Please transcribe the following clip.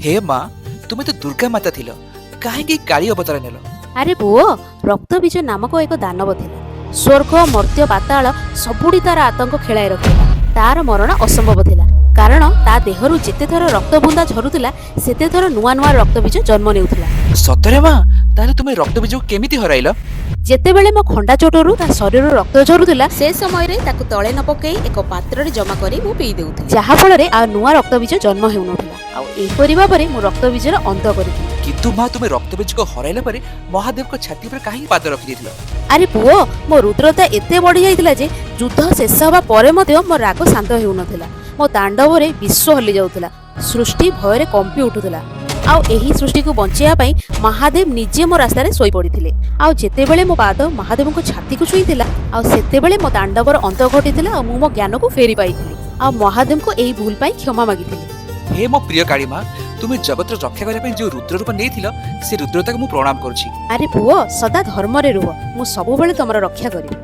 हे माँ तुम्हें तो दुर्गा माता थिल कहीं काली अवतार नेल। अरे पुओ रक्तबीज नामक एक दानव थिला। स्वर्ग मर्त्य पाताल सबुड़ी तार आतंक खेलाई रखिला। तार मरण असंभव थिला कारण ता देहरु जेते थर रक्त बुंदा झरुतिला सेते थर नुआ नुआ रक्तबीज जन्म नेउथिला। सतरे माँ ताले तुम्हें रक्त बीज केमिति हराइल? जेतेबेले मो खंडा चोटरू ता शरीर रक्त झरुतिला से समय रे ताकु तळे न पकेई एक पात्र रे जमा करी मु पी देउथिली, जाहा फल रे आ नुआ रक्तबीज जन्म हेउनथिला। आ एपरि भाबरे मु रक्तबीजर अंत करिथि। किंतु माँ तुम्हें रक्त बीज को हराइला परे महादेव को छाती पर कहीं पाद रखि देथिल? अरे पुओ मो रुद्रता एते बढ़ी जाइतिला जे युद्ध शेष हवा परे मध्य मो राग शांत हेउनथिला। मो तांडव रे विश्व हल्ली जाउथिला, सृष्टि भय रे कंपी उठुथिला। आउ एही सृष्टि को बंचिया पई महादेव निजे मो रास्ता रे सोई पड़िथिले। आउ जेतेबेले मो पाद महादेव को छाती को छुईतिला आउ सेतेबेले मो तांडवर अंत घटितिला आ मु मो ज्ञान को फेरी पाइथिली। आ महादेव को एही भूल पई क्षमा मागिथिली। हे मो प्रिय काली माँ तुम्हें जगत रक्षा करने जो रुद्र रूप नहीं से रुद्रता को मु प्रणाम करुछि। अरे पुओ सदा धर्म रे रुह, मु सबुबेले तमर रक्षा करी।